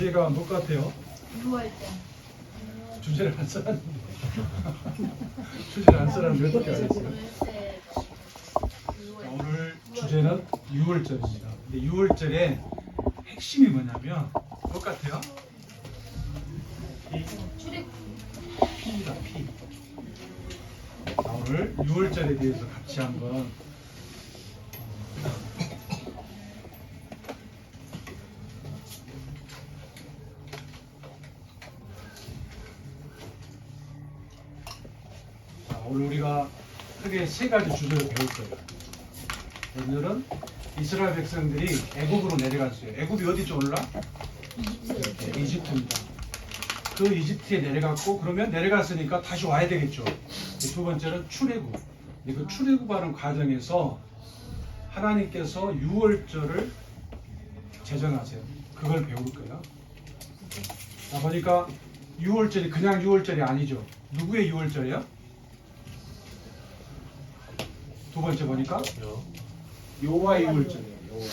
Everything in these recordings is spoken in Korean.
주제가 뭘 것 같아요? 유월 때. 주제를 안 써놨는데 주제를 안 써놨는데 어떻게 알았어요? 자, 오늘 주제는 6월절입니다. 근데 6월절의 핵심이 뭐냐면 뭘 같아요? 출입. 피입니다. 피. 자, 오늘 6월절에 대해서 같이 한번 오늘 우리가 크게 세 가지 주제를 배울 거예요. 오늘은 이스라엘 백성들이 애굽으로 내려갔어요. 애굽이 어디죠 오늘날? 네, 이집트입니다. 그 이집트에 내려갔고 그러면 내려갔으니까 다시 와야 되겠죠. 두 번째는 출애굽. 그 출애굽하는 과정에서 하나님께서 유월절을 제정하세요. 그걸 배울 거예요. 자 보니까 유월절이 그냥 유월절이 아니죠. 누구의 유월절이요? 두 번째 보니까 여호와의 유월절이에요. 여호와.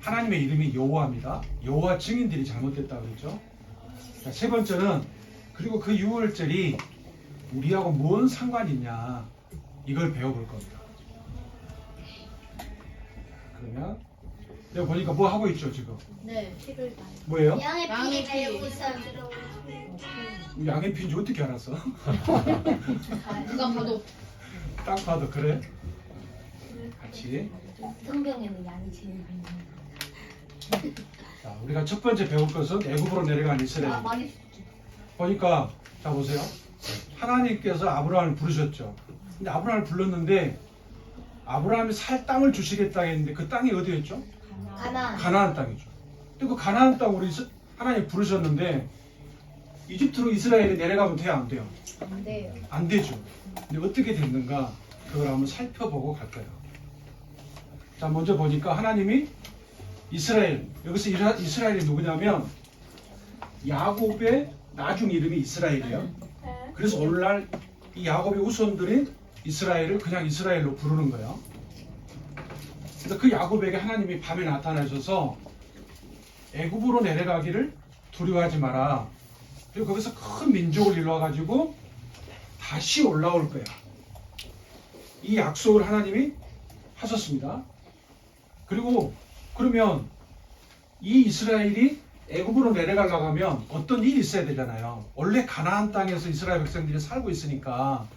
하나님의 이름이 여호와입니다. 여호와 증인들이 잘못됐다 그랬죠. 자, 세 번째는 그리고 그 유월절이 우리하고 뭔 상관이 있냐 이걸 배워볼 겁니다. 그러면 여기 보니까 뭐 하고 있죠 지금? 네, 피를 다. 뭐예요? 양의 피. 양의 피인지 어떻게 알았어? 누가 봐도. 딱 봐도 그래? 같이. 성경에는 양이 제일 많이 자, 우리가 첫 번째 배울 것은 애굽으로 내려간 이스라엘. 많이. 보니까 자 보세요. 하나님께서 아브라함을 부르셨죠. 근데 아브라함을 불렀는데 아브라함이 살 땅을 주시겠다 했는데 그 땅이 어디였죠? 가나안 땅이죠. 근데 그 가나안 땅 우리 하나님 부르셨는데 이집트로 이스라엘이 내려가면 돼요, 안 돼요? 안 돼요. 안 되죠. 근데 어떻게 됐는가 그걸 한번 살펴보고 갈까요? 자, 먼저 보니까 하나님이 이스라엘, 여기서 이스라엘이 누구냐면 야곱의 나중 이름이 이스라엘이에요. 그래서 오늘날 이 야곱의 후손들이 이스라엘을 그냥 이스라엘로 부르는 거예요. 그래서 그 야곱에게 하나님이 밤에 나타나셔서 애굽으로 내려가기를 두려워하지 마라. 그리고 거기서 큰 민족을 이루어가지고 다시 올라올 거야. 이 약속을 하나님이 하셨습니다. 그리고 그러면 이 이스라엘이 애굽으로 내려가려고 하면 어떤 일이 있어야 되잖아요. 원래 가나안 땅에서 이스라엘 백성들이 살고 있으니까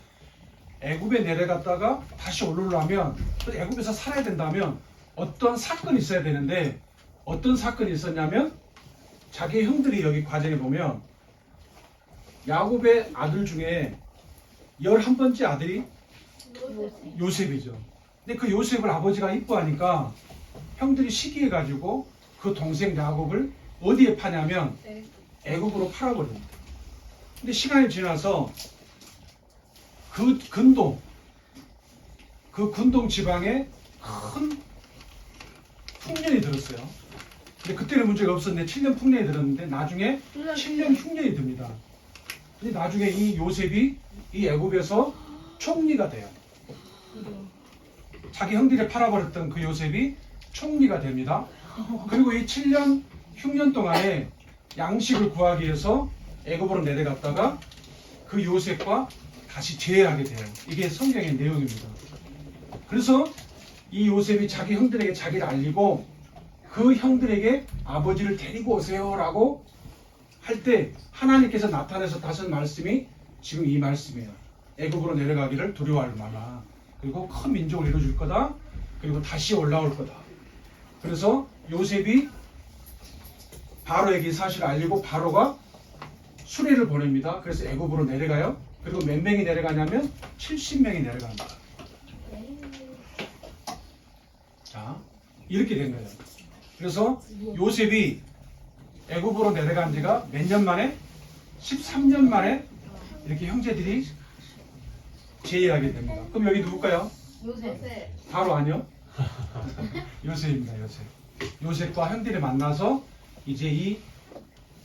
애굽에 내려갔다가 다시 올라오려면 애굽에서 살아야 된다면 어떤 사건이 있어야 되는데 어떤 사건이 있었냐면 자기 형들이 여기 과정에 보면 야곱의 아들 중에 11번째 아들이 요셉이죠. 근데 그 요셉을 아버지가 이뻐하니까 형들이 시기해가지고 그 동생 야곱을 어디에 파냐면 애굽으로 팔아버립니다. 근데 시간이 지나서 그 근동 지방에 큰 풍년이 들었어요. 근데 그때는 문제가 없었는데 7년 풍년이 들었는데 나중에 7년 흉년이 듭니다. 근데 나중에 이 요셉이 이 애굽에서 총리가 돼요. 자기 형들이 팔아버렸던 그 요셉이 총리가 됩니다. 그리고 이 7년 흉년 동안에 양식을 구하기 위해서 애굽으로 내려갔다가 그 요셉과 다시 재회하게 돼요. 이게 성경의 내용입니다. 그래서 이 요셉이 자기 형들에게 자기를 알리고 그 형들에게 아버지를 데리고 오세요 라고 할 때 하나님께서 나타내서 하신 말씀이 지금 이 말씀이에요. 애굽으로 내려가기를 두려워할 마라. 그리고 큰 민족을 이루어줄 거다. 그리고 다시 올라올 거다. 그래서 요셉이 바로에게 이 사실을 알리고 바로가 수레를 보냅니다. 그래서 애굽으로 내려가요. 그리고 몇 명이 내려가냐면 70명이 내려갑니다. 자, 이렇게 된 거예요. 그래서 요셉이 애굽으로 내려간 지가 몇 년 만에? 13년 만에 이렇게 형제들이 재회하게 됩니다. 그럼 여기 누굴까요? 요셉. 바로 아니요? 요셉입니다. 요셉. 요셉과 형들이 만나서 이제 이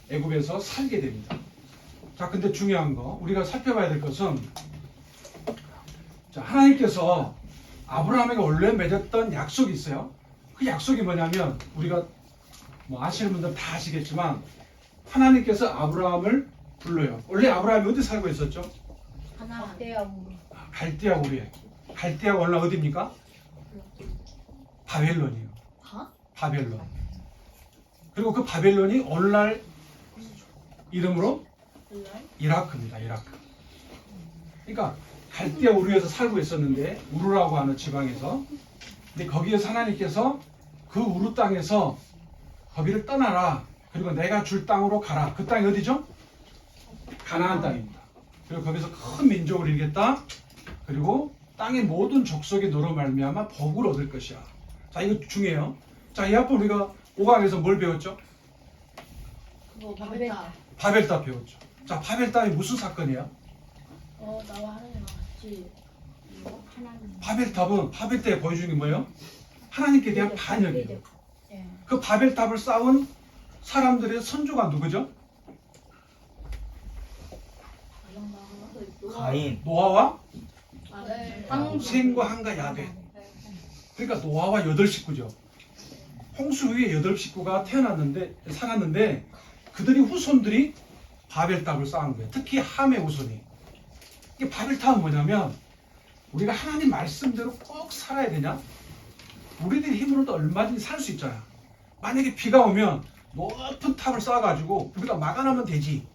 애굽에서 살게 됩니다. 자, 근데 중요한 거 우리가 살펴봐야 될 것은 자, 하나님께서 아브라함에게 원래 맺었던 약속이 있어요. 그 약속이 뭐냐면 우리가 뭐 아시는 분들 다 아시겠지만 하나님께서 아브라함을 불러요. 원래 아브라함이 어디 살고 있었죠? 하나. 어때요? 갈대아 우리에. 갈대아가 오늘날 어디입니까? 바벨론이에요. 바? 바벨론. 그리고 그 바벨론이 오늘날 이름으로 이라크입니다. 이라크. 그러니까 갈대아 우르에서 살고 있었는데 우르라고 하는 지방에서 근데 거기에서 하나님께서 그 우르 땅에서 거기를 떠나라. 그리고 내가 줄 땅으로 가라. 그 땅이 어디죠? 가나안 땅입니다. 그리고 거기서 큰 민족을 이루겠다. 그리고 땅의 모든 족속이 너로 말미암아 복을 얻을 것이야. 자, 이거 중요해요. 자, 이 앞에 우리가 5강에서 뭘 배웠죠? 그거 바벨탑. 바벨탑 배웠죠. 자, 바벨탑이 무슨 사건이야? 나와 하나님 같이 이거 하나님. 바벨탑은 바벨탑에 보여주는 게 뭐예요? 하나님께 대한 반역이에요. 예. 그 바벨탑을 쌓은 사람들의 선조가 누구죠? 가인. 노아와 네. 셈과 함과 야벳. 그러니까 노아와 8식구죠. 홍수 후에 8식구가 살았는데 그들이 후손들이 바벨탑을 쌓은 거예요. 특히 함의 후손이. 이게 바벨탑은 뭐냐면 우리가 하나님 말씀대로 꼭 살아야 되냐? 우리들 힘으로도 얼마든지 살 수 있잖아. 만약에 비가 오면 높은 탑을 쌓아가지고 우리가 막아놓으면 되지.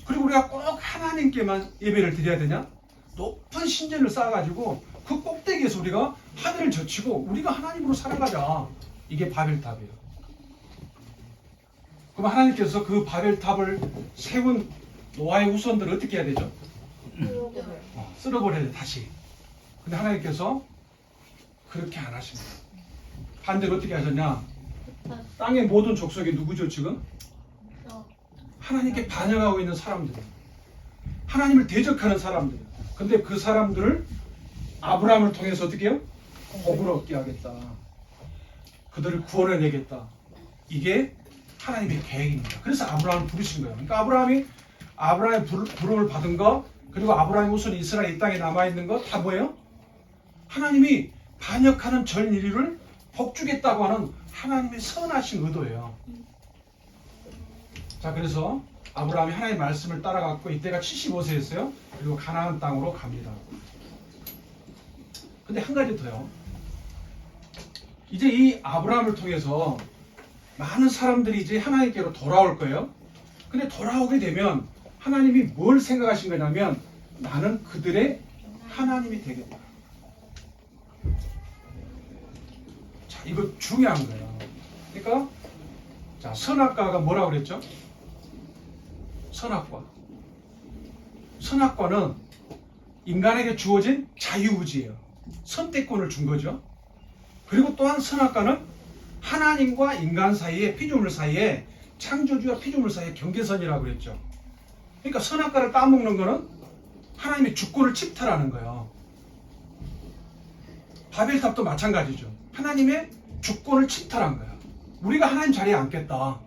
그리고 우리가 꼭 하나님께만 예배를 드려야 되냐? 높은 신전을 쌓아가지고 그 꼭대기에서 우리가 하늘을 젖히고 우리가 하나님으로 살아가자. 이게 바벨탑이에요. 그럼 하나님께서 그 바벨탑을 세운 노아의 후손들을 어떻게 해야 되죠? 쓸어버려야 돼, 다시. 근데 하나님께서 그렇게 안 하십니다. 반대로 어떻게 하셨냐? 땅의 모든 족속이 누구죠, 지금? 하나님께 반역하고 있는 사람들. 하나님을 대적하는 사람들. 근데 그 사람들을 아브라함을 통해서 어떻게 해요? 복을 얻게 하겠다. 그들을 구원해내겠다. 이게 하나님의 계획입니다. 그래서 아브라함을 부르신 거예요. 그러니까 아브라함의 부름을 받은 거, 그리고 아브라함의 후손이 이스라엘 이 땅에 남아있는 거 다 뭐예요? 하나님이 반역하는 전 인류를 복주겠다고 하는 하나님의 선하신 의도예요. 자, 그래서 아브라함이 하나님의 말씀을 따라갔고 이때가 75세였어요. 그리고 가나안 땅으로 갑니다. 근데 한 가지 더요. 이제 이 아브라함을 통해서 많은 사람들이 이제 하나님께로 돌아올 거예요. 근데 돌아오게 되면 하나님이 뭘 생각하신 거냐면 나는 그들의 하나님이 되겠다. 자, 이거 중요한 거예요. 그러니까 자, 선악과가 뭐라고 그랬죠? 선악과. 선악과는 인간에게 주어진 자유의지예요. 선택권을 준 거죠. 그리고 또한 선악과는 하나님과 인간 사이에 피조물 사이에 창조주와 피조물 사이의 경계선이라고 그랬죠. 그러니까 선악과를 따먹는 거는 하나님의 주권을 침탈하는 거예요. 바벨탑도 마찬가지죠. 하나님의 주권을 침탈한 거야. 우리가 하나님 자리에 앉겠다.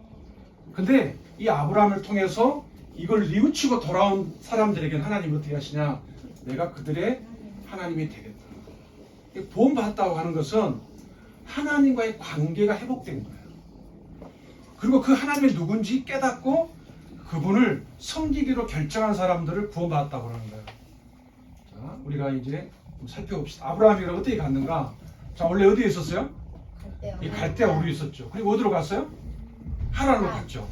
근데 이 아브라함을 통해서 이걸 뉘우치고 돌아온 사람들에게는 하나님이 어떻게 하시냐? 내가 그들의 하나님이 되겠다. 구원받았다고 하는 것은 하나님과의 관계가 회복된 거예요. 그리고 그 하나님이 누군지 깨닫고 그분을 섬기기로 결정한 사람들을 구원받았다고 하는 거예요. 자, 우리가 이제 살펴봅시다. 아브라함이 그럼 어떻게 갔는가? 자, 원래 어디에 있었어요? 이 갈대아 우르에 있었죠. 그리고 어디로 갔어요? 하란으로 갔죠.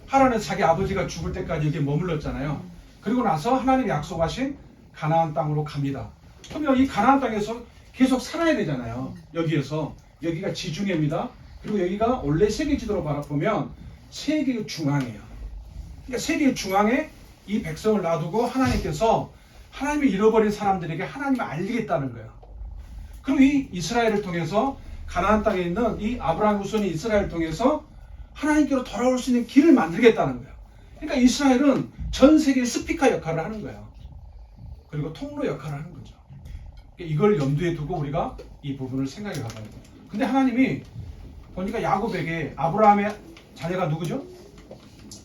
하란에서 자기 아버지가 죽을 때까지 여기에 머물렀잖아요. 그리고 나서 하나님이 약속하신 가나안 땅으로 갑니다. 그러면 이 가나안 땅에서 계속 살아야 되잖아요. 여기가 지중해입니다. 그리고 여기가 원래 세계 지도로 바라보면 세계의 중앙이에요. 그러니까 세계의 중앙에 이 백성을 놔두고 하나님께서 하나님이 잃어버린 사람들에게 하나님을 알리겠다는 거예요. 그리고 이 이스라엘을 통해서 가나안 땅에 있는 이 아브라함 후손이 이스라엘을 통해서 하나님께로 돌아올 수 있는 길을 만들겠다는 거예요. 그러니까 이스라엘은 전 세계의 스피커 역할을 하는 거예요. 그리고 통로 역할을 하는 거죠. 이걸 염두에 두고 우리가 이 부분을 생각해 봐야 돼요. 근데 하나님이 보니까 야곱에게 아브라함의 자녀가 누구죠?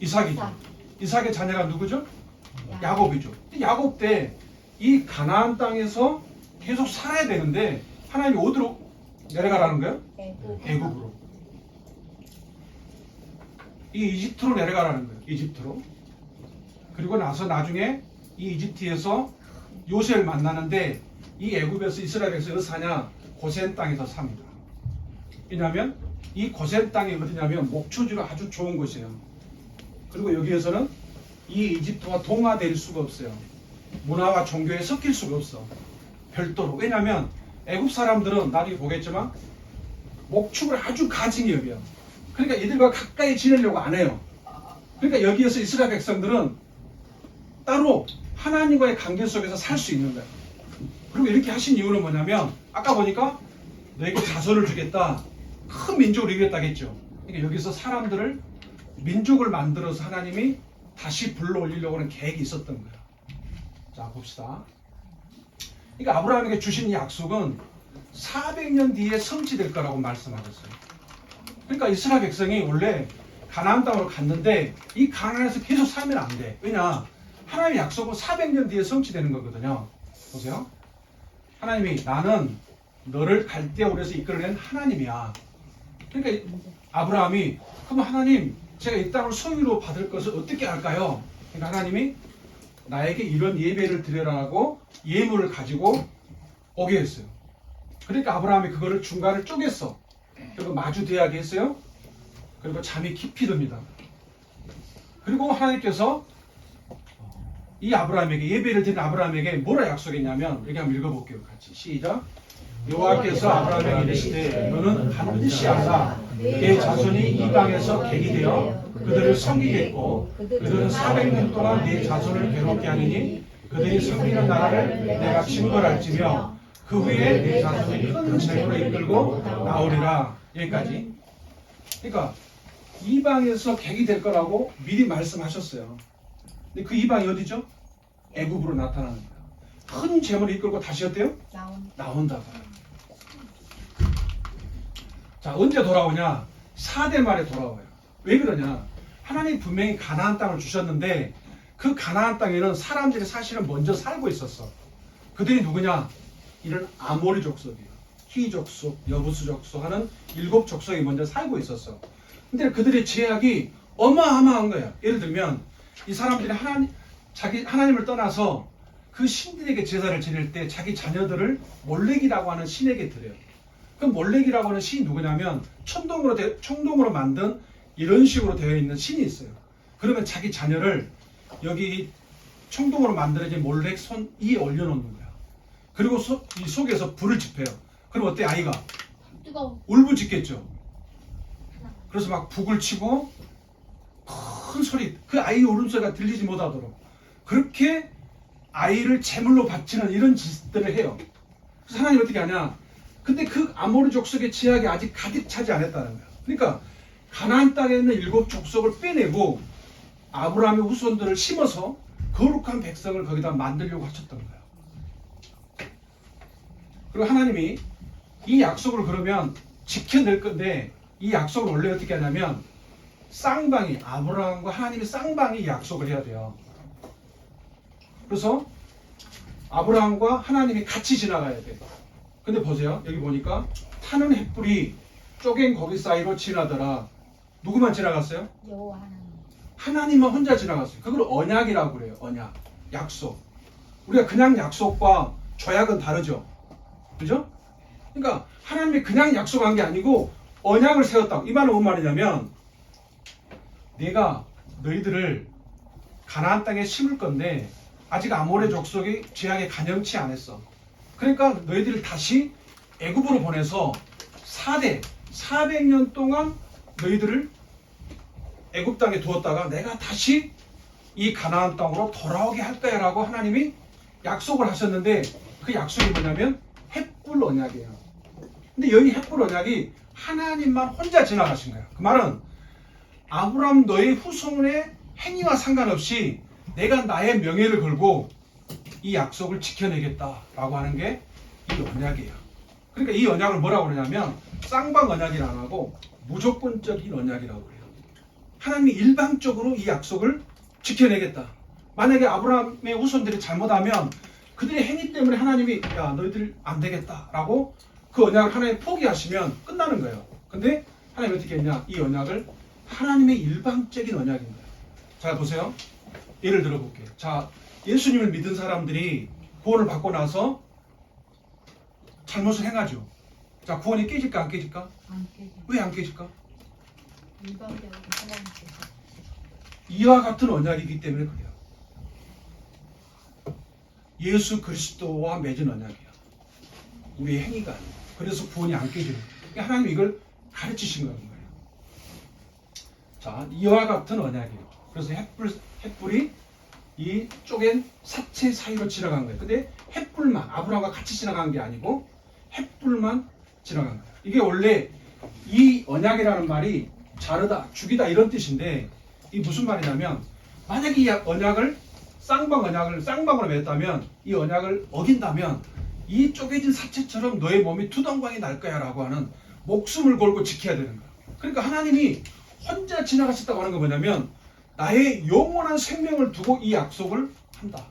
이삭이죠. 이삭의 자녀가 누구죠? 야곱이죠. 야곱 때 이 가나안 땅에서 계속 살아야 되는데 하나님이 어디로 내려가라는 거예요? 애굽으로. 이 이집트로 내려가라는 거예요. 이집트로. 그리고 나서 나중에 이 이집트에서 요셉을 만나는데 이 애굽에서 이스라엘에서 어디서 사냐? 고센 땅에서 삽니다. 왜냐하면 이 고센 땅이 어디냐면 목초지로 아주 좋은 곳이에요. 그리고 여기에서는 이 이집트와 동화될 수가 없어요. 문화와 종교에 섞일 수가 없어. 별도로. 왜냐하면 애굽 사람들은 나중에 보겠지만 목축을 아주 가증히 여겨요. 그러니까 이들과 가까이 지내려고 안 해요. 그러니까 여기에서 이스라엘 백성들은 따로 하나님과의 관계 속에서 살 수 있는 거예요. 그리고 이렇게 하신 이유는 뭐냐면 아까 보니까 너에게 자손을 주겠다. 큰 민족을 이루겠다겠죠. 그러니까 여기서 사람들을 민족을 만들어서 하나님이 다시 불러올리려고 하는 계획이 있었던 거예요. 자 봅시다. 그러니까 아브라함에게 주신 이 약속은 400년 뒤에 성취될 거라고 말씀하셨어요. 그러니까 이스라엘 백성이 원래 가나안 땅으로 갔는데 이 가나안에서 계속 살면 안 돼. 왜냐? 하나님의 약속은 400년 뒤에 성취되는 거거든요. 보세요. 하나님이 나는 너를 갈대아 우르에서 이끌어낸 하나님이야. 그러니까 아브라함이 그럼 하나님 제가 이 땅을 소유로 받을 것을 어떻게 할까요? 그러니까 하나님이 나에게 이런 예배를 드려라고 예물을 가지고 오게 했어요. 그러니까 아브라함이 그거를 중간을 쪼갰어. 그리고 마주대하게 했어요. 그리고 잠이 깊이 듭니다. 그리고 하나님께서 이 아브라함에게 예배를 드린 아브라함에게 뭐라 약속했냐면 여기 한번 읽어볼게요. 같이 시작. 여호와께서 아브라함에게 이르시되 너는 반드시 알라 내 자손이 이방에서 객이 되어 그들을 섬기겠고 그들은 400년 동안 내 자손을 괴롭게 하느니 그들이 섬기는 나라를 내가 침벌할지며 그 후에 내 자손이 큰 재물을 이끌고 나오리라. 여기까지. 그러니까 이방에서 객이 될 거라고 미리 말씀하셨어요. 근데 그 이방이 어디죠? 애굽으로 나타나는 거예요. 큰 재물을 이끌고 다시 어때요? 나온다고. 자, 언제 돌아오냐? 4대 말에 돌아와요. 왜 그러냐? 하나님 분명히 가나안 땅을 주셨는데 그 가나안 땅에는 사람들이 사실은 먼저 살고 있었어. 그들이 누구냐? 이런 아모리 족속이에요. 히 족속, 여부수 족속 하는 7 족속이 먼저 살고 있었어. 근데 그들의 죄악이 어마어마한 거야. 예를 들면 이 사람들이 하나님을 떠나서 그 신들에게 제사를 지낼 때 자기 자녀들을 몰렉이라고 하는 신에게 드려요. 그 몰렉이라고 하는 신이 누구냐면 청동으로 만든 이런 식으로 되어 있는 신이 있어요. 그러면 자기 자녀를 여기 청동으로 만들어진 몰렉 손 위에 올려놓는 거야. 그리고 이 속에서 불을 지펴요. 그럼 어때 아이가? 뜨거워. 울부짖겠죠. 그래서 막 북을 치고 큰 소리, 그 아이의 울음소리가 들리지 못하도록 그렇게 아이를 제물로 바치는 이런 짓들을 해요. 그래서 하나님 어떻게 하냐? 근데 그 아모리 족속의 죄악이 아직 가득 차지 않았다는 거예요. 그러니까 가나안 땅에 있는 7 족속을 빼내고 아브라함의 후손들을 심어서 거룩한 백성을 거기다 만들려고 하셨던 거예요. 그리고 하나님이 이 약속을 그러면 지켜낼 건데 이 약속을 원래 어떻게 하냐면 쌍방이 아브라함과 하나님이 쌍방이 약속을 해야 돼요. 그래서 아브라함과 하나님이 같이 지나가야 돼요. 근데 보세요. 여기 보니까 타는 횃불이 쪼갠 거기 사이로 지나더라. 누구만 지나갔어요? 여호와 하나님. 하나님만 혼자 지나갔어요. 그걸 언약이라고 그래요. 언약. 약속. 우리가 그냥 약속과 조약은 다르죠. 그죠? 그러니까 하나님이 그냥 약속한 게 아니고 언약을 세웠다고. 이 말은 뭔 말이냐면 내가 너희들을 가나안 땅에 심을 건데 아직 아모레 족속이 죄악에 간영치 않았어. 그러니까 너희들을 다시 애굽으로 보내서 400년 동안 너희들을 애굽 땅에 두었다가 내가 다시 이 가나안 땅으로 돌아오게 할 거야 라고 하나님이 약속을 하셨는데 그 약속이 뭐냐면 횃불 언약이에요. 근데 여기 횃불 언약이 하나님만 혼자 지나가신 거예요. 그 말은 아브라함 너의 후손의 행위와 상관없이 내가 나의 명예를 걸고 이 약속을 지켜내겠다라고 하는 게 이 언약이에요. 그러니까 이 언약을 뭐라고 그러냐면 쌍방 언약이라 안 하고 무조건적인 언약이라고 해요. 하나님이 일방적으로 이 약속을 지켜내겠다. 만약에 아브라함의 후손들이 잘못하면 그들의 행위 때문에 하나님이 야 너희들 안 되겠다라고 그 언약을 하나님 포기하시면 끝나는 거예요. 근데 하나님 어떻게 했냐? 이 언약을 하나님의 일방적인 언약인 거예요. 자, 보세요. 예를 들어 볼게요. 자, 예수님을 믿은 사람들이 구원을 받고 나서 잘못을 행하죠. 자, 구원이 깨질까 안 깨질까? 안 깨져. 왜 안 깨질까? 일방적으로 하나님께서. 이와 같은 언약이기 때문에 그래요. 예수 그리스도와 맺은 언약이야. 우리의 행위가 아니에요. 그래서 구원이 안 깨지는 거예요. 그러니까 하나님이 이걸 가르치신 거예요. 자, 이와 같은 언약이에요. 그래서 횃불이 이 쪼갠 사체 사이로 지나간 거예요. 근데 횃불만 아브라함과 같이 지나간 게 아니고 횃불만 지나간 거예요. 이게 원래 이 언약이라는 말이 자르다, 죽이다 이런 뜻인데 이 무슨 말이냐면 만약에 이 언약을 쌍방으로 맺었다면 이 언약을 어긴다면 이 쪼개진 사체처럼 너의 몸이 두덩방이 날 거야 라고 하는 목숨을 걸고 지켜야 되는 거야. 그러니까 하나님이 혼자 지나가셨다고 하는 건 뭐냐면 나의 영원한 생명을 두고 이 약속을 한다.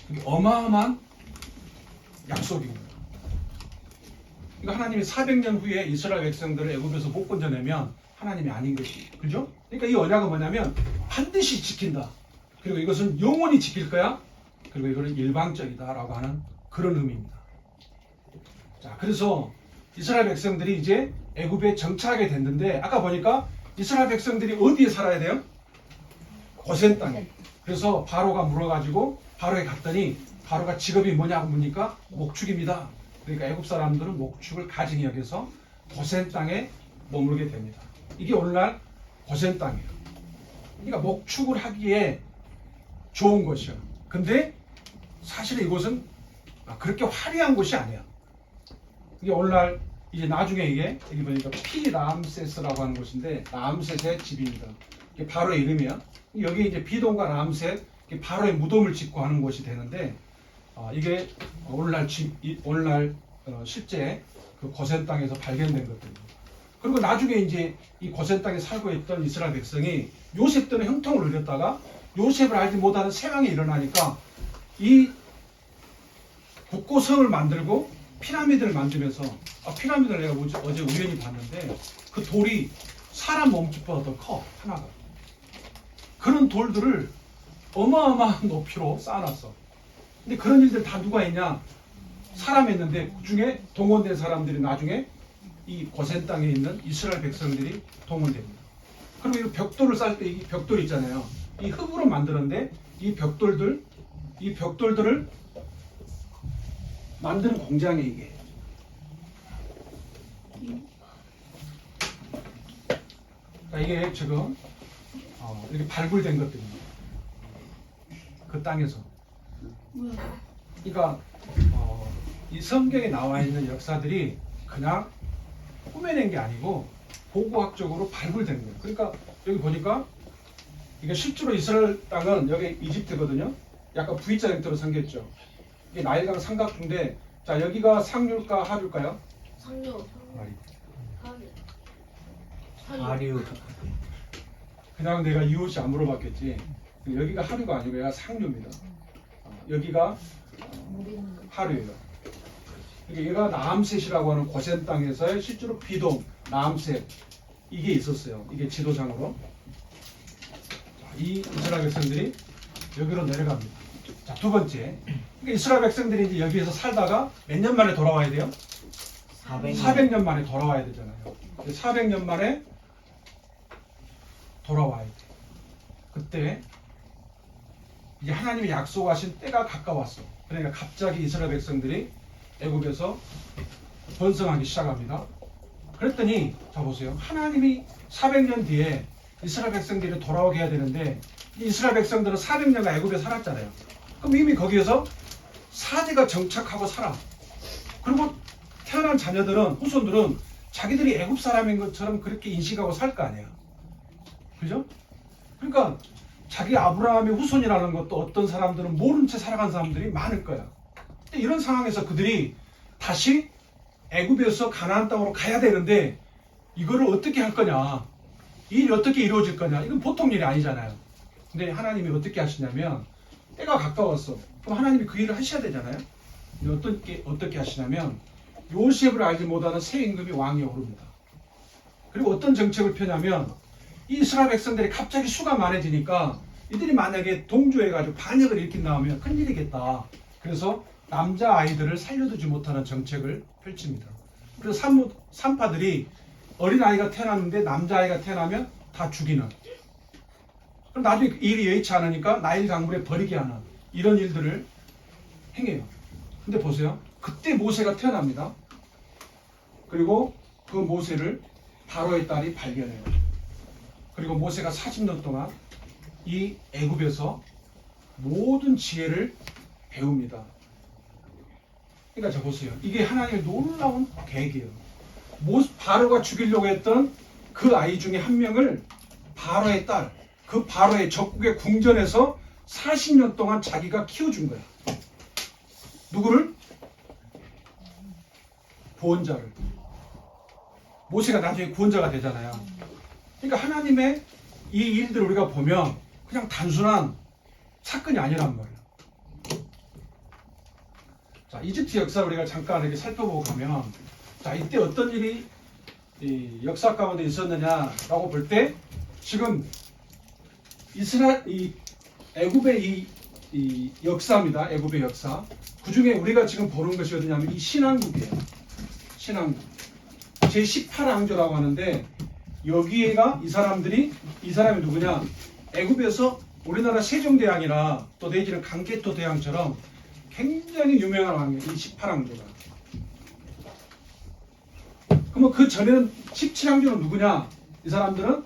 이게 어마어마한 약속인 거예요. 그러니까 하나님이 400년 후에 이스라엘 백성들을 애굽에서 못 건져내면 하나님이 아닌 것이. 그죠? 그러니까 이 언약은 뭐냐면 반드시 지킨다. 그리고 이것은 영원히 지킬 거야. 그리고 이거는 일방적이다라고 하는 그런 의미입니다. 자, 그래서 이스라엘 백성들이 이제 애굽에 정착하게 됐는데 아까 보니까 이스라엘 백성들이 어디에 살아야 돼요? 고센 땅에. 그래서 바로가 물어가지고 바로에 갔더니 바로가 직업이 뭐냐고 묻니까 목축입니다. 그러니까 애굽 사람들은 목축을 가증히 여겨서 고센 땅에 머물게 됩니다. 이게 오늘날 고센 땅이에요. 그러니까 목축을 하기에 좋은 곳이요. 근데 사실은 이곳은 그렇게 화려한 곳이 아니야. 이게 오늘날 이제 나중에 이게 여기 보니까 피람세스라고 하는 곳인데 람셋의 집입니다. 이게 바로의 이름이야. 여기 이제 비동과 람셋 바로의 무덤을 짓고 하는 곳이 되는데 이게 오늘날 실제 그 고센 땅에서 발견된 것들입니다. 그리고 나중에 이제 이 고센 땅에 살고 있던 이스라엘 백성이 요셉 때는 형통을 누렸다가 요셉을 알지 못하는 세왕이 일어나니까 이 국고성을 만들고 피라미드를 만들면서 피라미드를 내가 어제 우연히 봤는데 그 돌이 사람 몸집보다 더 커. 하나가. 그런 돌들을 어마어마한 높이로 쌓아놨어. 근데 그런 일들 다 누가 했냐? 사람이 했는데 그 중에 동원된 사람들이 나중에 이 고센 땅에 있는 이스라엘 백성들이 동원됩니다. 그리고 이 벽돌을 쌓을 때 이 벽돌 있잖아요. 이 흙으로 만드는데 이 벽돌들을 만드는 공장에 이게. 그러니까 이게 지금 이렇게 발굴된 것들입니다. 그 땅에서. 그러니까 이 성경에 나와 있는 역사들이 그냥 꾸며낸 게 아니고 고고학적으로 발굴된 거예요. 그러니까 여기 보니까 이게 실제로 이스라엘 땅은 여기 이집트거든요. 약간 V자 형태로 생겼죠. 이게 나일강 삼각주인데 자 여기가 상류일까 하류일까요? 상류. 하류. 그냥 내가 이웃이 안 물어봤겠지. 여기가 하류가 아니고 얘가 상류입니다. 여기가 하류예요. 그러니까 얘가 나암셋이라고 하는 고센 땅에서의 실제로 비돔, 나암셋 이게 있었어요. 이게 지도상으로. 이 이스라엘 백성들이 여기로 내려갑니다. 자, 두 번째. 그러니까 이스라엘 백성들이 이제 여기에서 살다가 몇 년 만에 돌아와야 돼요? 400년 만에 돌아와야 되잖아요. 400년 만에 돌아와야 돼. 그때 이제 하나님이 약속하신 때가 가까웠어. 그러니까 갑자기 이스라엘 백성들이 애굽에서 번성하기 시작합니다. 그랬더니 자 보세요. 하나님이 400년 뒤에 이스라엘 백성들이 돌아오게 해야 되는데 이스라엘 백성들은 400년간 애굽에 살았잖아요. 그럼 이미 거기에서 사제가 정착하고 살아. 그리고 태어난 자녀들은 후손들은 자기들이 애굽 사람인 것처럼 그렇게 인식하고 살 거 아니야. 그죠? 그러니까 자기 아브라함의 후손이라는 것도 어떤 사람들은 모른 채 살아간 사람들이 많을 거야. 근데 이런 상황에서 그들이 다시 애굽에서 가나안 땅으로 가야 되는데 이거를 어떻게 할 거냐? 이 일이 어떻게 이루어질 거냐? 이건 보통 일이 아니잖아요. 근데 하나님이 어떻게 하시냐면 때가 가까웠어. 그럼 하나님이 그 일을 하셔야 되잖아요. 근데 어떻게 하시냐면 요셉을 알지 못하는 새 임금이 왕이 오릅니다. 그리고 어떤 정책을 펴냐면 이 이스라엘 백성들이 갑자기 수가 많아지니까 이들이 만약에 동조해가지고 반역을 일으킨다면 큰일이겠다. 그래서 남자 아이들을 살려두지 못하는 정책을 펼칩니다. 그래서 산파들이 어린아이가 태어났는데 남자아이가 태어나면 다 죽이는, 그럼 나중에 일이 여의치 않으니까 나일 강물에 버리게 하는 이런 일들을 행해요. 근데 보세요. 그때 모세가 태어납니다. 그리고 그 모세를 바로의 딸이 발견해요. 그리고 모세가 40년 동안 이 애굽에서 모든 지혜를 배웁니다. 그러니까 자 보세요. 이게 하나님의 놀라운 계획이에요. 바로가 죽이려고 했던 그 아이 중에 한 명을 바로의 딸, 그 바로의 적국의 궁전에서 40년 동안 자기가 키워준 거야. 누구를? 구원자를. 모세가 나중에 구원자가 되잖아요. 그러니까 하나님의 이 일들을 우리가 보면 그냥 단순한 사건이 아니란 말이에요. 자, 이집트 역사를 우리가 잠깐 이렇게 살펴보고 가면, 자, 이때 어떤 일이 이 역사 가운데 있었느냐라고 볼 때, 지금 애굽의 이 역사입니다. 애굽의 역사. 그 중에 우리가 지금 보는 것이 어디냐면 이 신왕국이에요. 신왕국. 제18왕조라고 하는데, 여기에가 이 사람이 누구냐? 애굽에서 우리나라 세종대왕이나 또 내지는 강개토 대왕처럼 굉장히 유명한 왕이에요. 이 18왕조가. 그러면 그 전에는 17왕조는 누구냐? 이 사람들은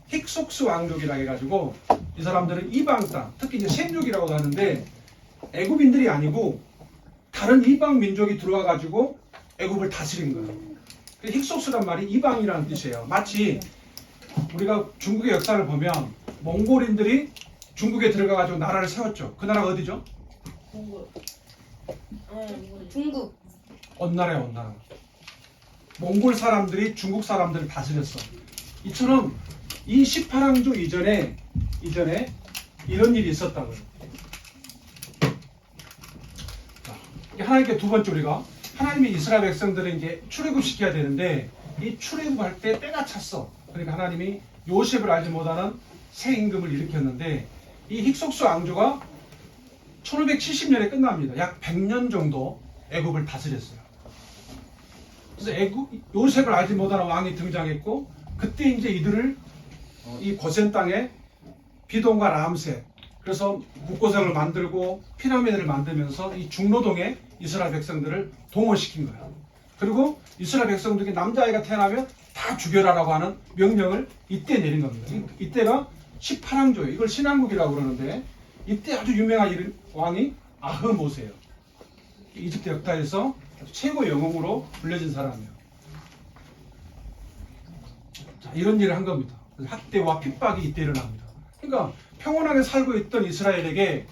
힉속스 왕족이라 해가지고 이 사람들은 이방 땅, 특히 이제 셈족이라고도 하는데 애굽인들이 아니고 다른 이방 민족이 들어와가지고 애굽을 다스린 거예요. 힉속스란 말이 이방이라는 뜻이에요. 마치 우리가 중국의 역사를 보면 몽골인들이 중국에 들어가가지고 나라를 세웠죠. 그 나라가 어디죠? 몽골. 중국. 언나라야, 언나라. 몽골 사람들이 중국 사람들을 다스렸어. 이처럼 이 18왕조 이전에 이런 일이 있었다고요. 하나님께 두 번째 우리가 하나님이 이스라엘 백성들을 이제 출애굽시켜야 되는데 이 출애굽할 때 때가 찼어. 그러니까 하나님이 요셉을 알지 못하는 새 임금을 일으켰는데 이 힉속스 왕조가 1570년에 끝납니다. 약 100년 정도 애굽을 다스렸어요. 그래서 요셉을 알지 못하는 왕이 등장했고 그때 이제 이들을 이 고센 땅에 비돈과 람셋, 그래서 국고성을 만들고 피라미드를 만들면서 이 중노동에 이스라엘 백성들을 동원시킨 거예요. 그리고 이스라엘 백성들이 남자아이가 태어나면 다 죽여라라고 하는 명령을 이때 내린 겁니다. 이때가 18왕조예요. 이걸 신왕국이라고 그러는데 이때 아주 유명한 왕이 아흐모세예요. 이집트 역사에서 최고의 영웅으로 불려진 사람이에요. 자, 이런 일을 한 겁니다. 학대와 핍박이 이때 일어납니다. 그러니까 평온하게 살고 있던 이스라엘에게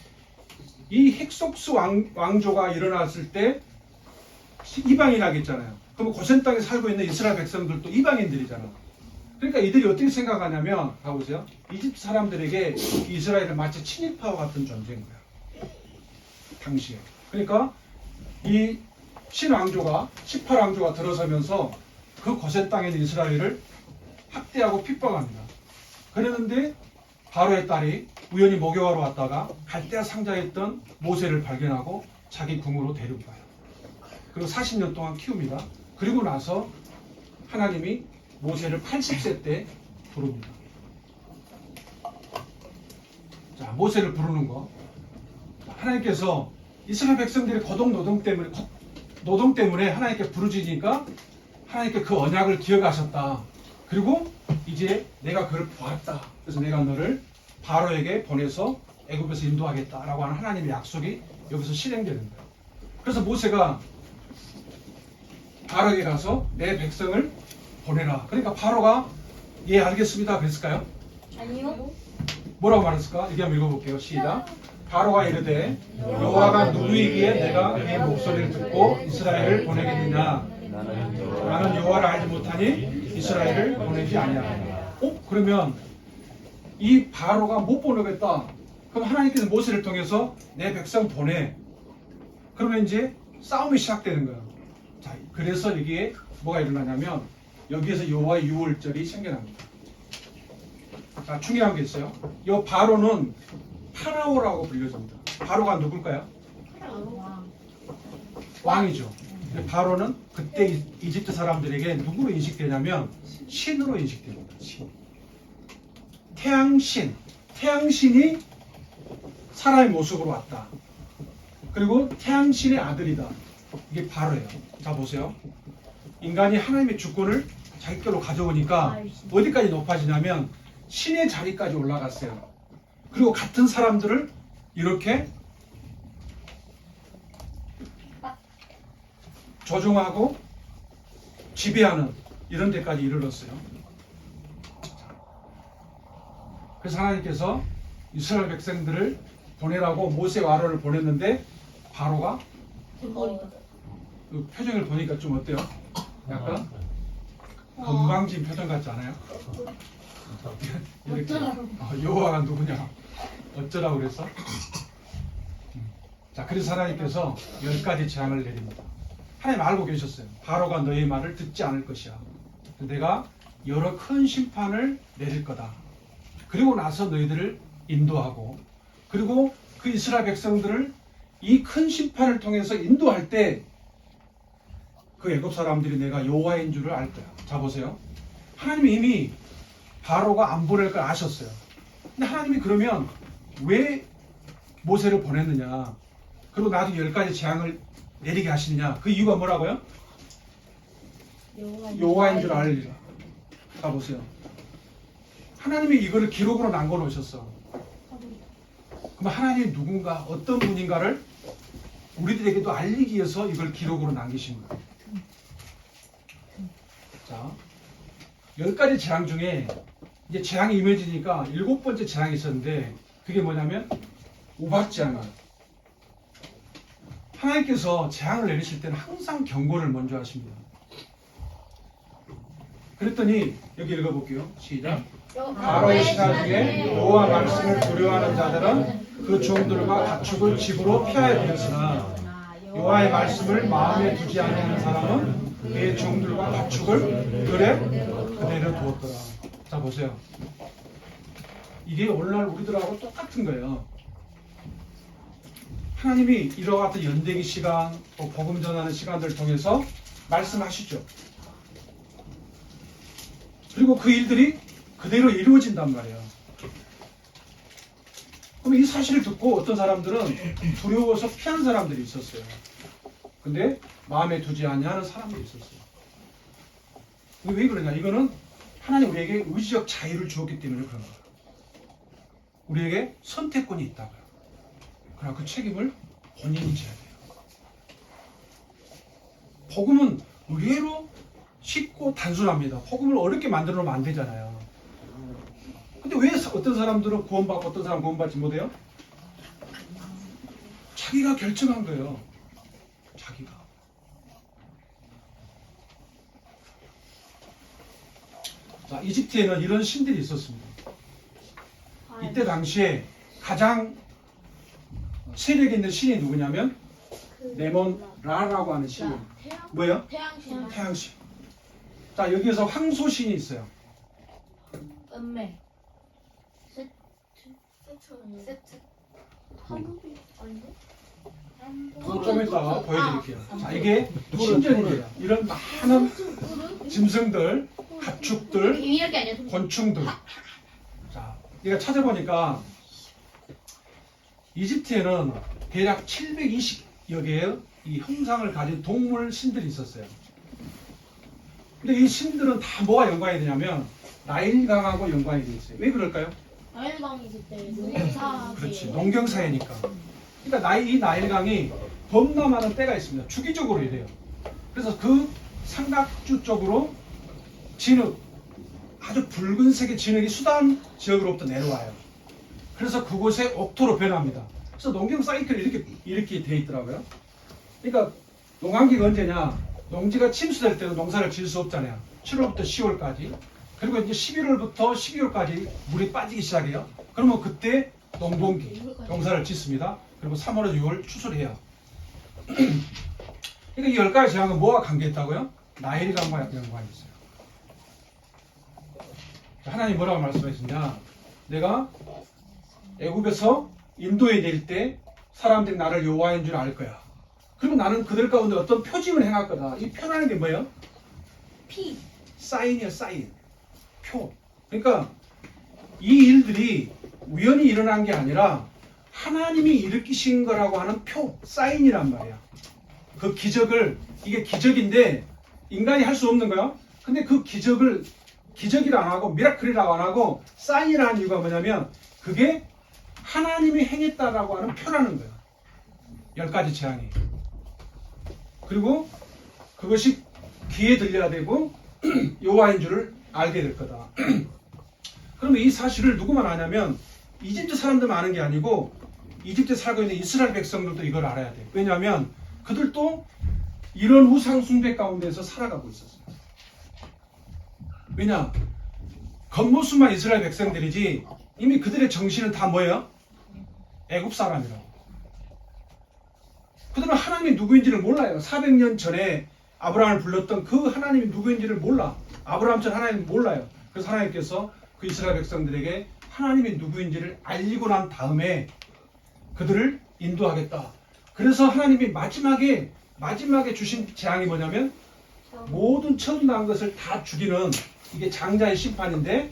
이 힉속스 왕조가 일어났을 때 이방이 나겠잖아요. 그럼 고센 땅에 살고 있는 이스라엘 백성들도 이방인들이잖아. 그러니까 이들이 어떻게 생각하냐면, 가보세요. 이집트 사람들에게 이스라엘은 마치 친일파와 같은 존재인 거야. 당시에. 그러니까 이 신왕조가 18왕조가 들어서면서 그 고센 땅에 있는 이스라엘을 학대하고 핍박합니다. 그랬는데 바로의 딸이 우연히 목욕하러 왔다가 갈대아 상자에 있던 모세를 발견하고 자기 궁으로 데리고 가요. 그리고 40년 동안 키웁니다. 그리고 나서 하나님이 모세를 80세 때 부릅니다. 자, 모세를 부르는 거. 하나님께서 이스라엘 백성들의 노동 때문에 하나님께 부르짖으니까 하나님께 그 언약을 기억하셨다. 그리고 이제 내가 그를 보았다. 그래서 내가 너를 바로에게 보내서 애굽에서 인도하겠다라고 하는 하나님의 약속이 여기서 실행되는 거예요. 그래서 모세가 바로에게 가서 내 백성을 보내라. 그러니까 바로가 예 알겠습니다 그랬을까요? 아니요. 뭐라고 말했을까? 이게 한번 읽어볼게요. 시작. 바로가 이르되 여호와가 누구이기에 내가 그의 목소리를 듣고 이스라엘을 보내겠느냐. 나는 여호와를 알지 못하니 이스라엘을 보내지 아니하리라. 그러면 이 바로가 못 보내겠다. 그럼 하나님께서 모세를 통해서 내 백성 보내. 그러면 이제 싸움이 시작되는 거예요. 자, 그래서 여기에 뭐가 일어나냐면 여기에서 여호와의 유월절이 생겨납니다. 자, 중요한 게 있어요. 이 바로는 파라오라고 불려집니다. 바로가 누굴까요? 왕. 왕이죠. 근데 바로는 그때 이집트 사람들에게 누구로 인식되냐면 신으로 인식됩니다. 신. 태양신. 태양신이 사람의 모습으로 왔다. 그리고 태양신의 아들이다. 이게 바로예요. 자, 보세요. 인간이 하나님의 주권을 자기 걸로 가져오니까 어디까지 높아지냐면 신의 자리까지 올라갔어요. 그리고 같은 사람들을 이렇게 조종하고 지배하는 이런 데까지 이르렀어요. 그래서 하나님께서 이스라엘 백성들을 보내라고 모세와 아론을 보냈는데 바로가 덩어리다. 그 표정을 보니까 좀 어때요? 약간 건방진 표정 같지 않아요? 이렇게 여호와가 누구냐? 어쩌라고 그랬어? 자, 그래서 하나님께서 10가지 재앙을 내립니다. 하나님 알고 계셨어요. 바로가 너희 말을 듣지 않을 것이야. 내가 여러 큰 심판을 내릴 거다. 그리고 나서 너희들을 인도하고, 그리고 그 이스라엘 백성들을 이 큰 심판을 통해서 인도할 때 그 애굽 사람들이 내가 여호와인 줄을 알 거야. 자, 보세요. 하나님이 이미 바로가 안 보낼 걸 아셨어요. 근데 하나님이 그러면 왜 모세를 보냈느냐? 그리고 나도 10가지 재앙을 내리게 하시느냐? 그 이유가 뭐라고요? 여호와인 줄 알리라. 자, 보세요. 하나님이 이거를 기록으로 남겨 놓으셨어. 그럼 하나님이 누군가, 어떤 분인가를 우리들에게도 알리기 위해서 이걸 기록으로 남기신 거예요. 자, 10가지 재앙 중에 이제 재앙이 임해지니까 7번째 재앙이 있었는데 그게 뭐냐면 우박재앙이에요. 하나님께서 재앙을 내리실 때는 항상 경고를 먼저 하십니다. 그랬더니 여기 읽어볼게요. 시작. 바로의 시간 중에 여호와 말씀을 두려워하는 자들은 그 종들과 가축을 집으로 피하여 버렸으나 여호와의 말씀을 마음에 두지 않는 사람은 그의 종들과 가축을 들에 그대로 두었더라. 자, 보세요. 이게 오늘날 우리들하고 똑같은 거예요. 하나님이 이와 같은 연대기 시간, 또 복음 전하는 시간들을 통해서 말씀하시죠. 그리고 그 일들이 그대로 이루어진단 말이에요. 그럼 이 사실을 듣고 어떤 사람들은 두려워서 피한 사람들이 있었어요. 근데 마음에 두지 아니하는 사람들이 있었어요. 왜 그러냐? 이거는 하나님 우리에게 의지적 자유를 주었기 때문에 그런 거예요. 우리에게 선택권이 있다고요. 그러나 그 책임을 본인이 져야 돼요. 복음은 의외로 쉽고 단순합니다. 복음을 어렵게 만들어 놓으면 안 되잖아요. 근데 왜 어떤 사람들은 구원받고 어떤 사람은 구원받지 못해요? 자기가 결정한 거예요. 자기가. 자, 이집트에는 이런 신들이 있었습니다. 이때 당시에 가장 세력 있는 신이 누구냐면 네몬 라라고 하는 신이에요. 뭐예요? 태양신. 태양신. 자, 여기에서 황소신이 있어요. 은매. 세트. 한국이 아닌데? 좀 이따 보여드릴게요. 자, 이게 신전이에요. 이런 많은 짐승들, 가축들, 비밀이 아니야. 곤충들. 자, 내가 찾아보니까 이집트에는 대략 720여 개의 이 형상을 가진 동물 신들이 있었어요. 근데 이 신들은 다 뭐가 연관이 되냐면 나일강하고 연관이 돼 있어요. 왜 그럴까요? 나일강이 그때 농사. 그렇지, 농경사회니까. 그러니까 이 나일강이 범람하는 때가 있습니다. 주기적으로 이래요. 그래서 그 삼각주 쪽으로 진흙, 아주 붉은색의 진흙이 수단 지역으로부터 내려와요. 그래서 그곳에 옥토로 변합니다. 그래서 농경 사이클이 이렇게 돼 있더라고요. 그러니까 농한기가 언제냐? 농지가 침수될 때는 농사를 지을 수 없잖아요. 7월부터 10월까지. 그리고 이제 11월부터 12월까지 물이 빠지기 시작해요. 그러면 그때 농번기, 농사를 짓습니다. 그리고 3월에서 6월 추수를 해요. 그러니까 이 10가지 재앙은 뭐와 관계있다고요? 나일강과 연관이 있어요. 하나님 뭐라고 말씀하셨냐? 내가 애굽에서 인도에 낼 때 사람들이 나를 여호와인 줄 알 거야. 그리고 나는 그들 가운데 어떤 표징을 행할 거다. 이 표라는 게 뭐예요? 피. 사인이야, 사인. 표. 그러니까 이 일들이 우연히 일어난 게 아니라 하나님이 일으키신 거라고 하는 표, 사인이란 말이야. 그 기적을, 이게 기적인데 인간이 할 수 없는 거야. 근데 그 기적을 기적이라 안 하고 미라클이라고 안 하고 사인이라는 이유가 뭐냐면 그게 하나님이 행했다라고 하는 표라는 거야. 10가지 재앙이. 그리고 그것이 귀에 들려야 되고 여호와인 줄을 알게 될 거다. 그러면 이 사실을 누구만 아냐면 이집트 사람들만 아는 게 아니고 이집트에 살고 있는 이스라엘 백성들도 이걸 알아야 돼. 왜냐하면 그들도 이런 우상 숭배 가운데서 살아가고 있었어요. 왜냐? 겉모습만 이스라엘 백성들이지 이미 그들의 정신은 다 뭐예요? 애굽 사람이라고. 그들은 하나님이 누구인지를 몰라요. 400년 전에 아브라함을 불렀던 그 하나님이 누구인지를 몰라. 아브라함처럼 하나님을 몰라요. 그래서 하나님께서 그 이스라엘 백성들에게 하나님이 누구인지를 알리고 난 다음에 그들을 인도하겠다. 그래서 하나님이 마지막에 주신 재앙이 뭐냐면 모든 처음 난 것을 다 죽이는 이게 장자의 심판인데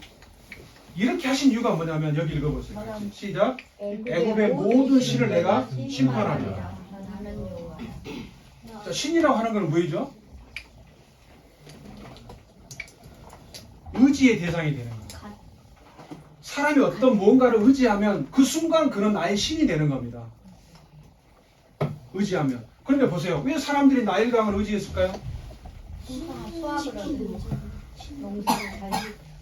이렇게 하신 이유가 뭐냐면 여기 읽어보세요. 시작. 애굽의 모든 신을 내가 심판하리라. 자, 신이라고 하는 건 뭐이죠? 의지의 대상이 되는 거예요. 사람이 어떤 무언가를 의지하면 그 순간 그는 나의 신이 되는 겁니다. 의지하면. 그런데 보세요. 왜 사람들이 나일강을 의지했을까요?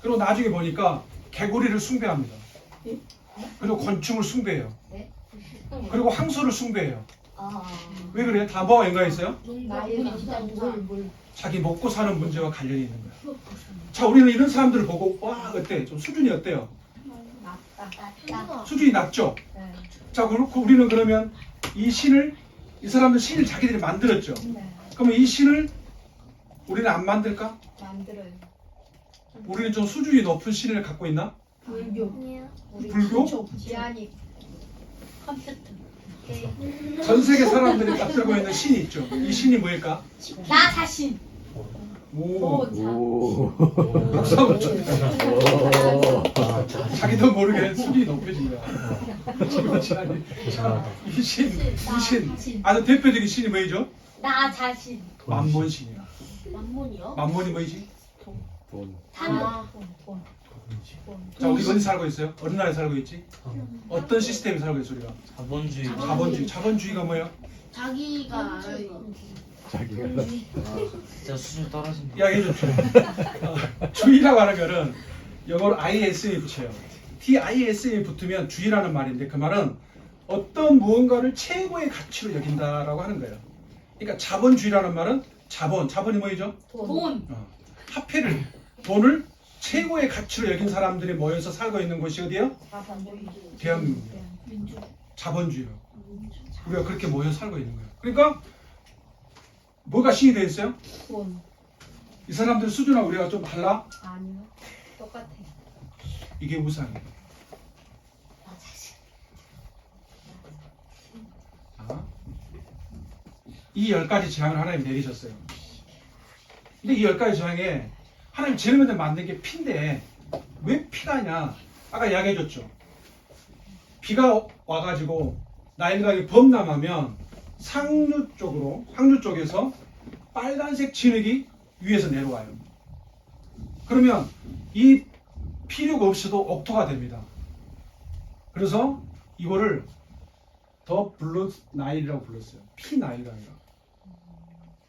그리고 나중에 보니까 개구리를 숭배합니다. 그리고 곤충을 숭배해요. 그리고 황소를 숭배해요. 왜 그래요? 다 뭐가 연관있어요? 자기 먹고 사는 문제와 관련이 있는 거예요. 자, 우리는 이런 사람들을 보고 와, 어때? 좀 수준이 어때요? 수준이 낮죠? 자, 그렇고 우리는 그러면 이 사람들 신을 자기들이 만들었죠. 그러면 이 신을 우리는 안 만들까? 만들어요. 우리는 좀 수준이 높은 신을 갖고 있나? 불교. 불교? 지안이 컴퓨터. 게임. 전 세계 사람들이 갖고 있는 신이 있죠. 이 신이 뭐일까? 나 자신. 오, 박수 한번 쳐. 자기도 모르게 수준이 높아진 거야. 이 신. 아주 대표적인 신이 뭐이죠? 나 자신. 만몬신이야. 만몬이요? 만몬이 뭐이지? 돈. 자, 우리 어디 살고 있어요? 어느 나라에 살고 있지? 어떤 시스템에 살고 있어 우리가? 자본주의. 자본주의가 뭐예요? 자기가 알아요. 진짜 수준 떨어진다. 이야기해 줬죠. 주의라고 하는 거는 영어로 IS에 붙여요. TIS에 붙으면 주의라는 말인데 그 말은 어떤 무언가를 최고의 가치로 여긴다라고 하는 거예요. 그러니까 자본주의라는 말은 자본이 뭐이죠? 돈. 화폐를, 돈을 최고의 가치로 여긴 사람들이 모여서 살고 있는 곳이 어디예요? 대한민국이에요. 자본주의로. 우리가 그렇게 모여 살고 있는 거예요. 그러니까 뭐가 신이 되어 있어요? 돈. 이 사람들 수준하고 우리가 좀 달라? 아니요. 똑같아. 이게 우상이에요. 나 자신. 이 10가지 재앙을 하나님 내리셨어요. 근데 이 10가지 재앙에 하나님 제일 먼저 만든 게 피인데 왜 피가냐? 아까 이야기해줬죠. 비가 와가지고 나일강이 범람하면 상류 쪽에서 빨간색 진흙이 위에서 내려와요. 그러면 이 피류가 없이도 옥토가 됩니다. 그래서 이거를 더 블루 나일이라고 불렀어요. 피 나일강이라고.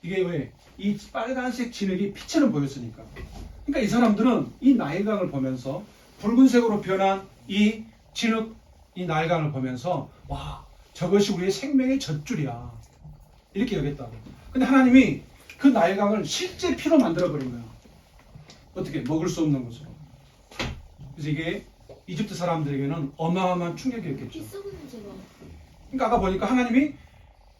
이게 왜? 이 빨간색 진흙이 피처럼 보였으니까. 그러니까 이 사람들은 이 나일강을 보면서 붉은색으로 변한 이 진흙, 이 나일강을 보면서 와, 저것이 우리의 생명의 젖줄이야. 이렇게 여겼다고. 근데 하나님이 그 나일강을 실제 피로 만들어버린 거야. 어떻게? 먹을 수 없는 것으로. 그래서 이게 이집트 사람들에게는 어마어마한 충격이었겠죠. 그러니까 아까 보니까 하나님이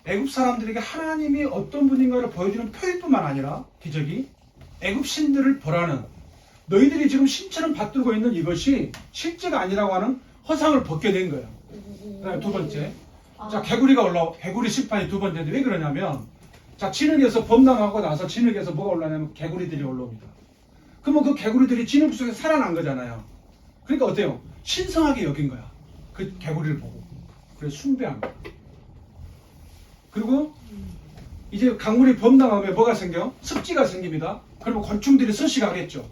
애굽 사람들에게 하나님이 어떤 분인가를 보여주는 표일 뿐만 아니라 기적이 애굽 신들을 벌하는 너희들이 지금 신처럼 받들고 있는 이것이 실제가 아니라고 하는 허상을 벗게 된 거예요. 그다음에 두 번째, 자 개구리가 개구리 심판이 두 번째인데 왜 그러냐면, 자 진흙에서 범람하고 나서 진흙에서 뭐가 올라오냐면 개구리들이 올라옵니다. 그러면 그 개구리들이 진흙 속에 살아난 거잖아요. 그러니까 어때요? 신성하게 여긴 거야. 그 개구리를 보고. 그래서 숭배한 거야. 그리고 이제 강물이 범람하면 뭐가 생겨? 습지가 생깁니다. 그러면 곤충들이 서식하겠죠.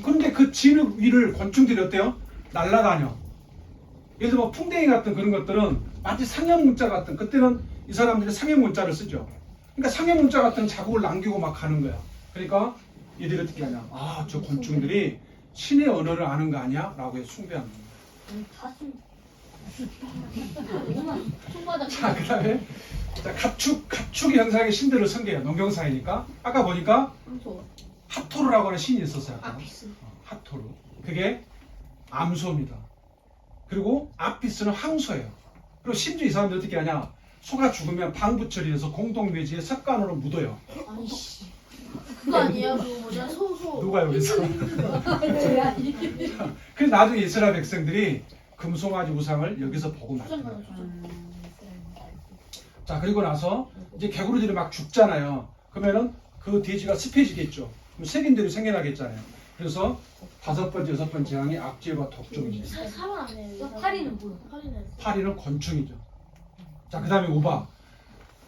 그런데 그 진흙 위를 곤충들이 어때요? 날아다녀. 예를 들어 뭐 풍뎅이 같은 그런 것들은 마치 상형문자 같은, 그때는 이 사람들이 상형문자를 쓰죠. 그러니까 상형문자 같은 자국을 남기고 막 가는 거야. 그러니까 얘들이 어떻게 하냐? 아, 저 곤충들이 신의 언어를 아는 거 아니야? 라고 해서 숭배하는 거야. 손바닥. 자, 그 다음에 가축 형상의 신들을 섬겨요. 농경사이니까. 아까 보니까 암소. 하토르라고 하는 신이 있었어요. 아피스. 하토르. 그게 암소입니다. 그리고 아피스는 황소예요. 그리고 심지어 이 사람들이 어떻게 하냐? 소가 죽으면 방부 처리해서 공동묘지에 석간으로 묻어요. 아이씨. 그거 아니에요? 그 뭐냐 소. 누가 여기서? 그래서 나중에 이스라엘 백성들이 금송아지 우상을 여기서 보고 났던 거예요. 자, 그리고 나서 이제 개구리들이 막 죽잖아요. 그러면은 그 돼지가 습해지겠죠. 그럼 세균들이 생겨나겠잖아요. 그래서 다섯 번째, 여섯 번째 재앙이 악질과 독종이죠. 사람 아니에요? 파리는 뭐야? 파리는. 파리는 권충이죠. 자, 그 다음에 우박.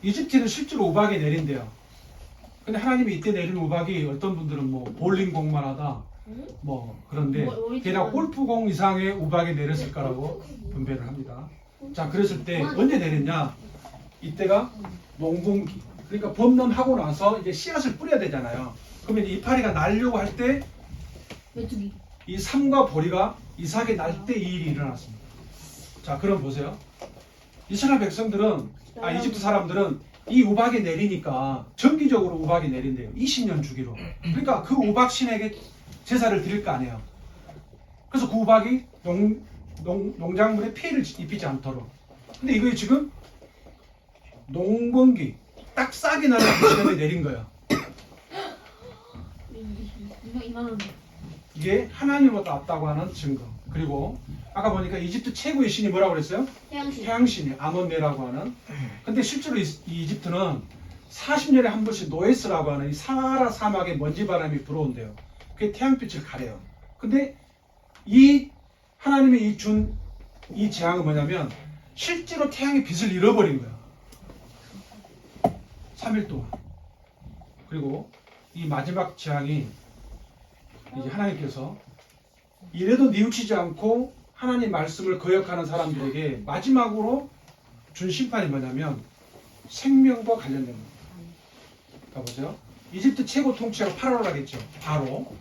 이집트는 실제로 우박이 내린대요. 근데 하나님이 이때 내린 우박이 어떤 분들은 뭐 볼링공만 하다 뭐 그런데 게다가 골프공 이상의 우박이 내렸을 거라고 분배를 합니다. 자, 그랬을 때 언제 내렸냐? 이때가 농번기. 그러니까 범람하고 나서 이제 씨앗을 뿌려야 되잖아요. 그러면 이파리가 날려고 할 때 메뚜기. 이 삼과 보리가 이삭이 날 때 이 일이 일어났습니다. 자, 그럼 보세요. 이스라엘 백성들은, 이집트 사람들은 이 우박이 내리니까 정기적으로 우박이 내린대요. 20년 주기로. 그러니까 그 우박 신에게 제사를 드릴 거 아니에요. 그래서 그 우박이 농작물에 피해를 입히지 않도록. 근데 이거 지금 농번기 딱 싹이 나는 그 시간에 내린 거예요. 2만 원. 이게 하나님으로부터 왔다고 하는 증거. 그리고 아까 보니까 이집트 최고의 신이 뭐라고 그랬어요? 태양신. 태양신이 아몬네라고 하는. 근데 실제로 이 이집트는 40년에 한 번씩 노에스라고 하는 이 사하라 사막에 먼지바람이 불어온대요. 그게 태양빛을 가려요. 근데 이 하나님이 준 이 재앙은 뭐냐면 실제로 태양의 빛을 잃어버린 거야. 3일 동안. 그리고 이 마지막 재앙이 이제 하나님께서 이래도 뉘우치지 않고 하나님 말씀을 거역하는 사람들에게 마지막으로 준 심판이 뭐냐면 생명과 관련된 겁니다. 가보세요. 이집트 최고 통치자가 파라오라고 했죠. 바로.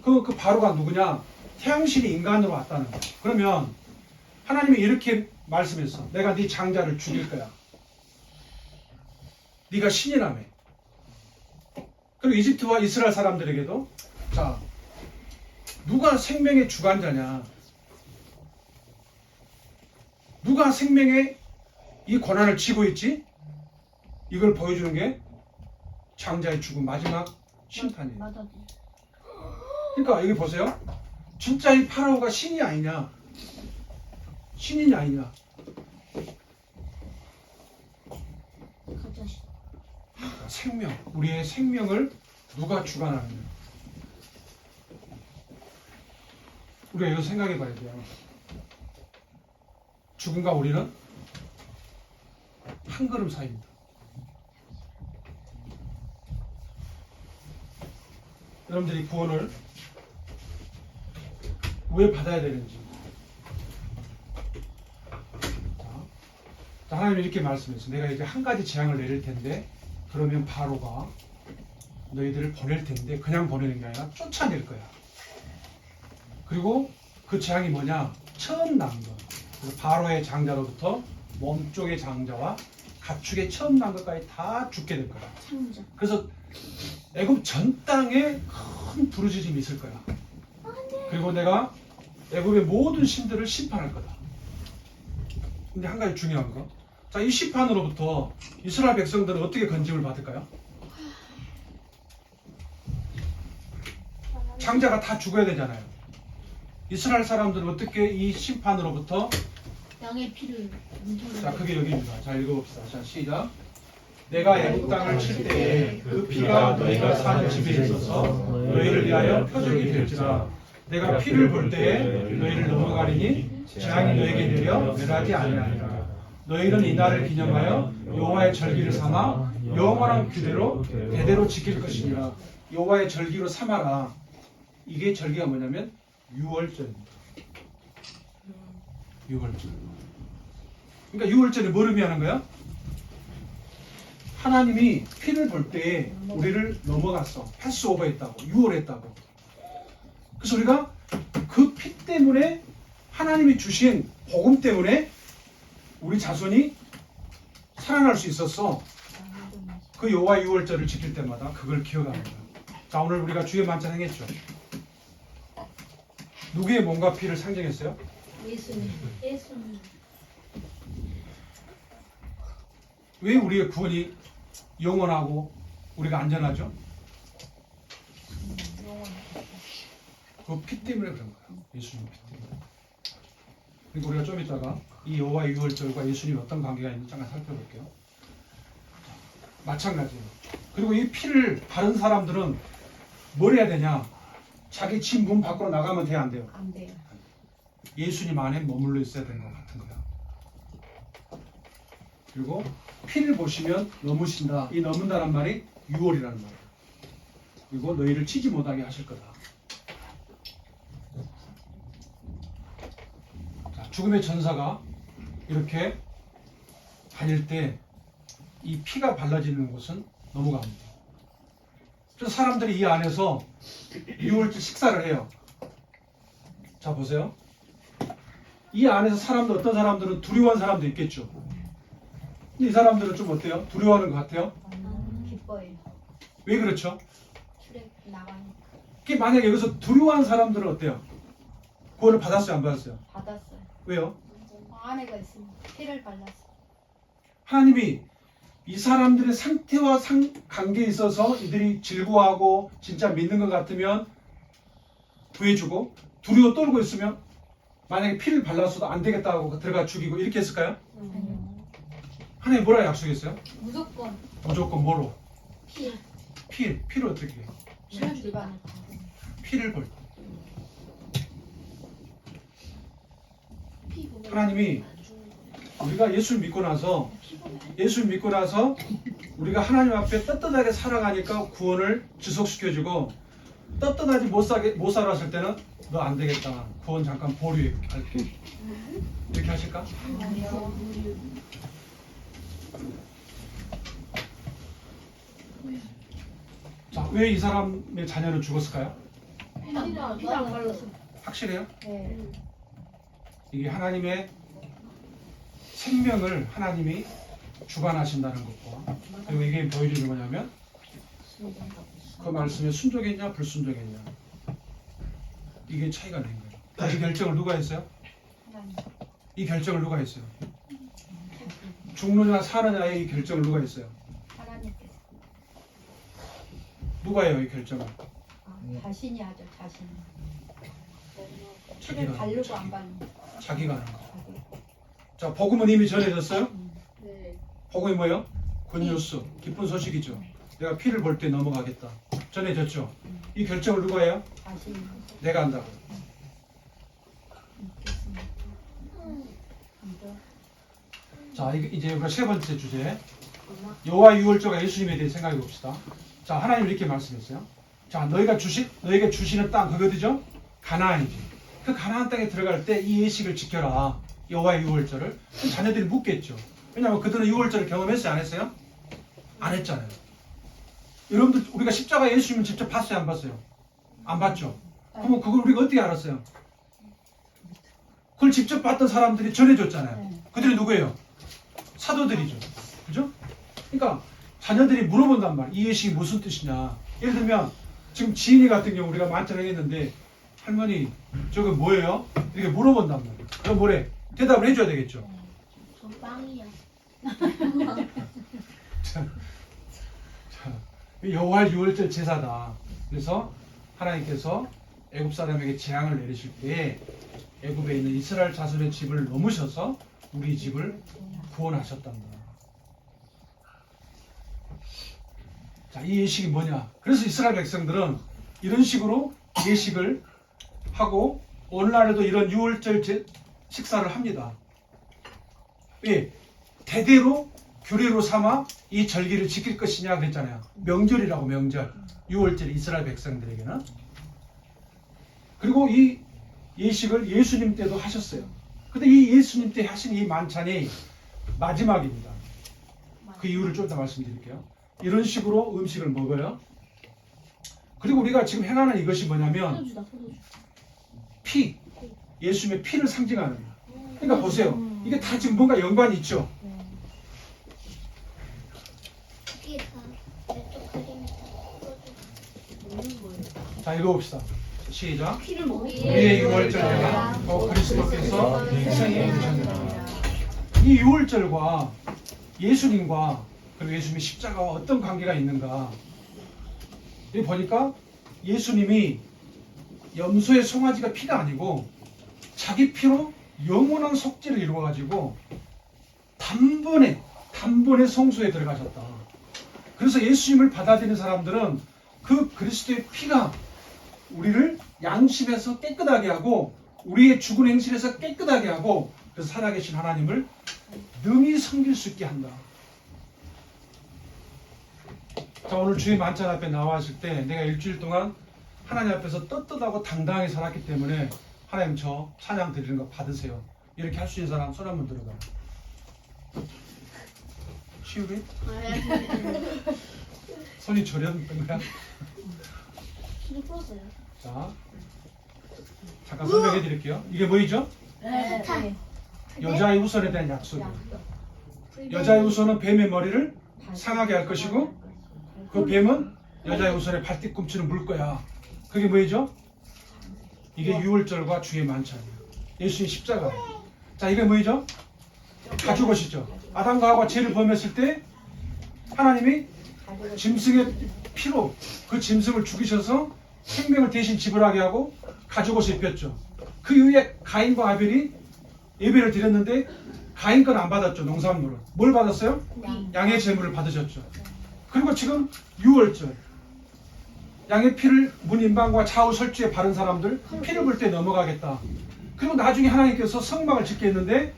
그 바로가 누구냐? 태양신이 인간으로 왔다는 거예요. 그러면 하나님이 이렇게 말씀했어. 내가 네 장자를 죽일 거야. 네가 신이라며. 그리고 이집트와 이스라엘 사람들에게도 자, 누가 생명의 주관자냐? 누가 생명의 이 권한을 쥐고 있지? 이걸 보여주는 게 장자의 죽음 마지막 심판이에요. 맞아. 그러니까 여기 보세요. 진짜 이 파라오가 신이 아니냐? 신이냐 아니냐? 가짜시. 생명, 우리의 생명을 누가 주관하느냐? 우리가 이거 생각해 봐야 돼요. 죽음과 우리는 한 걸음 사이입니다. 여러분들이 구원을 왜 받아야 되는지. 자, 하나님이 이렇게 말씀했어요. 내가 이제 한 가지 재앙을 내릴 텐데, 그러면 바로가 너희들을 보낼 텐데, 그냥 보내는 게 아니라 쫓아낼 거야. 그리고 그 재앙이 뭐냐? 처음 난 것. 그래서 바로의 장자로부터 몸쪽의 장자와 가축의 처음 난 것까지 다 죽게 될 거야. 창자. 그래서 애굽 전 땅에 큰 부르짖음이 있을 거야. 그리고 내가 애굽의 모든 신들을 심판할 거다. 근데 한 가지 중요한 거. 자, 이 심판으로부터 이스라엘 백성들은 어떻게 건짐을 받을까요? 장자가 다 죽어야 되잖아요. 이스라엘 사람들은 어떻게 이 심판으로부터 양의 피를 자 그게 여기입니다. 자 읽어봅시다. 자 시작. 내가 애국 땅을 칠 때에 그 피가 너희가 사는 집에 있어서 너희를 위하여 표적이 될지라. 내가 피를 볼 때에 너희를 넘어가리니 재앙이 너희에게 내려 멸하지 아니하리라. 너희는 이 날을 기념하여 여호와의 절기를 삼아 영원한 규례로 대대로 지킬 것이니라. 여호와의 절기로 삼아라. 이게 절기가 뭐냐면 유월절입니다. 유월절. 그러니까 유월절이 뭘 의미하는 거야? 하나님이 피를 볼 때에 우리를 넘어갔어. 패스오버했다고. 유월했다고. 그래서 우리가 그 피 때문에 하나님이 주신 복음 때문에 우리 자손이 살아날 수 있었어. 그 여호와 유월절을 지킬 때마다 그걸 기억하는 거야. 자 오늘 우리가 주의 만찬 행했죠. 누구의 몸과 피를 상징했어요? 예수님. 왜 우리의 구원이 영원하고 우리가 안전하죠? 그 피 때문에 그런 거예요. 예수님 피 때문에. 그리고 우리가 좀 이따가 이 여호와 유월절과 예수님이 어떤 관계가 있는지 잠깐 살펴볼게요. 마찬가지예요. 그리고 이 피를 바른 사람들은 뭘 해야 되냐? 자기 집 문 밖으로 나가면 돼요, 안 돼요? 안 돼요. 예수님 안에 머물러 있어야 되는 것 같은 거야. 그리고 피를 보시면 넘으신다. 이 넘는다는 말이 유월이라는 말이야. 그리고 너희를 치지 못하게 하실 거다. 자, 죽음의 전사가 이렇게 다닐 때 이 피가 발라지는 곳은 넘어갑니다. 그래서 사람들이 이 안에서 유월절 식사를 해요. 자 보세요. 이 안에서 사람들 어떤 사람들은 두려워하는 사람도 있겠죠. 근데 이 사람들은 좀 어때요? 두려워하는 것 같아요? 기뻐요. 왜 그렇죠? 출입 나가니까. 그게 만약에 여기서 두려워하는 사람들은 어때요? 구원을 받았어요, 안 받았어요? 받았어요. 왜요? 아내가 있으면 피를 발랐어요. 하나님이 이 사람들의 상태와 관계에 있어서 이들이 즐거워하고 진짜 믿는 것 같으면 구해주고 두려워 떨고 있으면 만약에 피를 발랐어도 안 되겠다고 들어가 죽이고 이렇게 했을까요? 하나님 뭐라 약속했어요? 무조건 무조건 뭐로? 피. 피를 어떻게 해요? 집안에 피를 볼 때. 하나님이 우리가 예수를 믿고 나서 우리가 하나님 앞에 떳떳하게 살아가니까 구원을 지속시켜주고 떳떳하지 못 살았을 때는 너 안 되겠다. 구원 잠깐 보류할게. 이렇게 하실까? 자, 왜 이 사람의 자녀는 죽었을까요? 피가 안 발랐어. 확실해요? 네. 이게 하나님의 생명을 하나님이 주관하신다는 것과 그리고 이게 보여주는 거냐면 그 말씀에 순종했냐 불순종했냐 이게 차이가 된 거예요. 이 결정을 누가 했어요? 이 결정을 누가 했어요? 죽느냐 사느냐의 이 결정을 누가 했어요? 하나님께서 누가 해요 이 결정을? 자신이 하죠. 자신이. 자기가 피를 하는 바르고 거예요, 안 바르고. 자기가 하는 거. 자기. 자 복음은 이미 전해졌어요? 네. 복음이 뭐예요? 굿뉴스 기쁜 소식이죠. 내가 피를 볼 때 넘어가겠다. 전해졌죠? 이 결정을 누가 해요? 자신이. 내가 한다고. 믿겠습니다. 믿어. 자 이제 우리가 세 번째 주제 여호와 유월절과 예수님에 대해 생각해 봅시다. 자 하나님 이렇게 말씀했어요. 자 너희가 너에게 주시는 땅 그거 어디죠? 가나안이지. 그 가나안 땅에 들어갈 때 이 예식을 지켜라. 여호와 유월절을. 자녀들이 묻겠죠. 왜냐하면 그들은 유월절을 경험했어요 안 했어요? 안 했잖아요. 여러분들 우리가 십자가 예수님을 직접 봤어요 안 봤어요? 안 봤죠. 그러면 그걸 우리가 어떻게 알았어요? 그걸 직접 봤던 사람들이 전해줬잖아요. 그들이 누구예요? 사도들이죠. 그죠? 그러니까 자녀들이 물어본단 말이에요. 이 예식이 무슨 뜻이냐. 예를 들면 지금 지인이 같은 경우 우리가 만찬하겠는데 할머니 저거 뭐예요? 이렇게 물어본단 말이에요. 그럼 뭐래? 대답을 해줘야 되겠죠. 저 빵이야. 자, 여호와 유월절 제사다. 그래서 하나님께서 애굽 사람에게 재앙을 내리실 때에 애굽에 있는 이스라엘 자손의 집을 넘으셔서 우리 집을 구원하셨단다. 자, 이 예식이 뭐냐? 그래서 이스라엘 백성들은 이런 식으로 예식을 하고 오늘날에도 이런 유월절 식사를 합니다. 왜? 대대로 규례로 삼아 이 절기를 지킬 것이냐 그랬잖아요. 명절이라고, 명절. 유월절 이스라엘 백성들에게는. 그리고 이 예식을 예수님 때도 하셨어요. 근데 이 예수님 때 하신 이 만찬이 마지막입니다. 그 이유를 좀 더 말씀드릴게요. 이런 식으로 음식을 먹어요. 그리고 우리가 지금 행하는 이것이 뭐냐면 소주다, 소주. 피, 예수님의 피를 상징하는 거예요. 그러니까 보세요. 이게 다 지금 뭔가 연관이 있죠. 이게 다 왼쪽 그림이 다 먹는 거예요. 자, 읽어봅시다. 시작. 피를 먹고. 우리의 유월절에가 그리스도께서 희생해 주셨느니라. 이 유월절과 예수님과 그리고 예수님의 십자가와 어떤 관계가 있는가? 여기 보니까 예수님이 염소의 송아지가 피가 아니고 자기 피로 영원한 속죄를 이루어가지고 단번에 성소에 들어가셨다. 그래서 예수님을 받아들이는 사람들은 그 그리스도의 피가 우리를 양심에서 깨끗하게 하고 우리의 죽은 행실에서 깨끗하게 하고 그래서 살아계신 하나님을 능히 섬길 수 있게 한다. 자, 오늘 주의 만찬 앞에 나와 있을 때 내가 일주일 동안 하나님 앞에서 떳떳하고 당당하게 살았기 때문에 하나님 저 찬양 드리는 거 받으세요. 이렇게 할 수 있는 사람 손 한번 들어봐요. 쉬우게? 손이 저렸던 거야? 피를 풀었어요. 자, 잠깐 설명해 드릴게요. 이게 뭐이죠? 네. 여자의 후손에 대한 약속이에요. 여자의 후손은 뱀의 머리를 상하게 할 것이고 그 뱀은 여자의 후손의 발뒤꿈치를 물 거야. 그게 뭐이죠? 이게 유월절과 주의 만찬이에요. 예수의 십자가. 자, 이게 뭐이죠? 가죽옷이죠. 아담과 하와가 죄를 범했을 때 하나님이 짐승의 피로 그 짐승을 죽이셔서 생명을 대신 지불하게 하고 가죽옷을 입혔죠. 그 이후에 가인과 아벨이 예배를 드렸는데 가인 건 안 받았죠. 농산물을. 뭘 받았어요? 양의 제물을 받으셨죠. 그리고 지금 유월절 양의 피를 문 인방과 좌우 설주에 바른 사람들 피를 볼 때 넘어가겠다. 그리고 나중에 하나님께서 성막을 짓게 했는데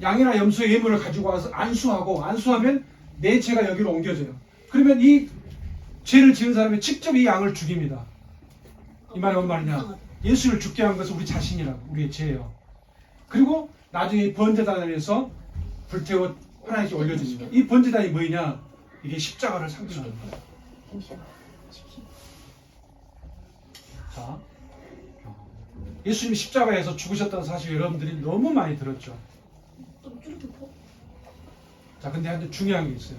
양이나 염소의 예물을 가지고 와서 안수하면 내 죄가 여기로 옮겨져요. 그러면 이 죄를 지은 사람이 직접 이 양을 죽입니다. 이 말이 뭔 말이냐? 예수를 죽게 한 것은 우리 자신이라고, 우리의 죄예요. 그리고 나중에 번제단에서 불태워 하나님께 올려줍니다. 이 번제단이 뭐냐? 이게 십자가를 상징하는 거예요. 자, 예수님이 십자가에서 죽으셨다는 사실 여러분들이 너무 많이 들었죠. 자, 근데 한 중요한 게 있어요.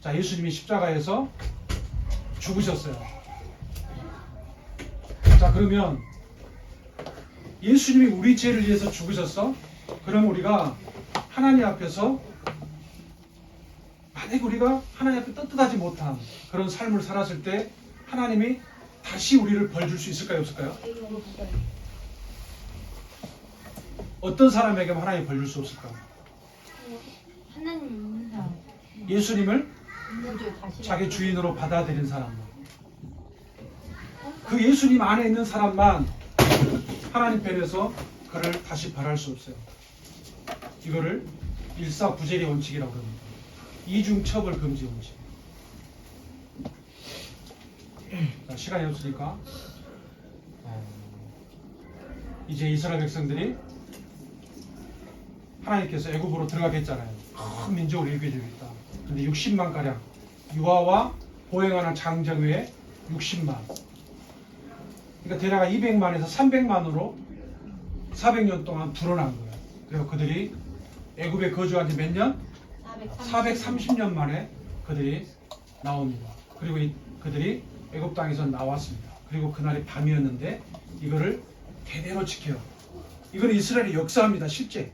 자, 예수님이 십자가에서 죽으셨어요. 자, 그러면 예수님이 우리 죄를 위해서 죽으셨어? 그럼 우리가 하나님 앞에서 만약 우리가 하나님 앞에 떳떳하지 못한 그런 삶을 살았을 때 하나님이 다시 우리를 벌 줄 수 있을까요? 없을까요? 어떤 사람에게 하나님이 벌 줄 수 없을까? 하나님 있는 사람. 예수님을 있는 줄 다시. 자기 주인으로 받아들인 사람만. 그 예수님 안에 있는 사람만 하나님 편에서 그를 다시 벌할 수 없어요. 이거를 일사구제리 원칙이라고 합니다. 이중처벌 금지 원칙. 자, 시간이 없으니까 이제 이스라엘 백성들이 하나님께서 애굽으로 들어가게 했잖아요. 큰 민족을 일구게 되겠다. 근데 60만 가량 유아와 보행하는 장정 외에 60만. 그러니까 대략 200만에서 300만으로 400년 동안 불어난 거예요. 그리고 그들이 애굽에 거주한 지 몇 년? 430년 만에 그들이 나옵니다. 그리고 그들이 애굽 땅에서 나왔습니다. 그리고 그날이 밤이었는데 이거를 대대로 지켜요. 이건 이스라엘의 역사입니다. 실제.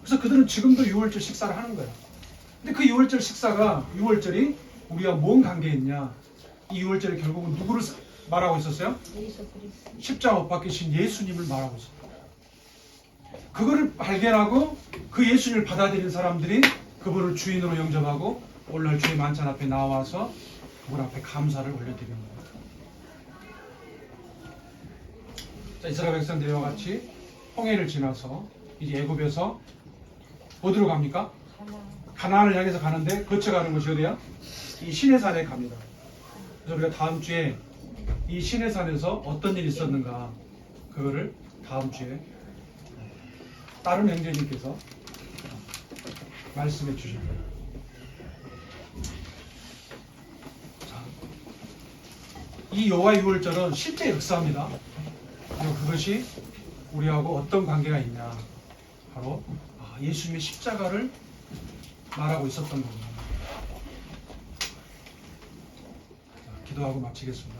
그래서 그들은 지금도 유월절 식사를 하는 거예요. 근데 그 유월절 식사가 유월절이 우리가 뭔 관계 있냐? 이 유월절이 결국은 누구를 말하고 있었어요? 예수 그리스도. 십자가 못 박히신 예수님을 말하고 있었어요. 그거를 발견하고 그 예수님을 받아들인 사람들이 그분을 주인으로 영접하고 오늘날 주의 만찬 앞에 나와서 그분 앞에 감사를 올려드리는 거예요. 자, 이스라엘 백성들과 같이 홍해를 지나서 이제 애굽에서 어디로 갑니까? 가나안을 향해서 가는데 거쳐가는 곳이 어디야? 이 시내산에 갑니다. 그래서 우리가 다음 주에 이 시내산에서 어떤 일이 있었는가 그거를 다음 주에 다른 형제님께서 말씀해 주실 거예요. 자, 이 여호와 유월절은 실제 역사입니다. 그리고 그것이 우리하고 어떤 관계가 있냐? 바로 예수님의 십자가를 말하고 있었던 겁니다. 자, 기도하고 마치겠습니다.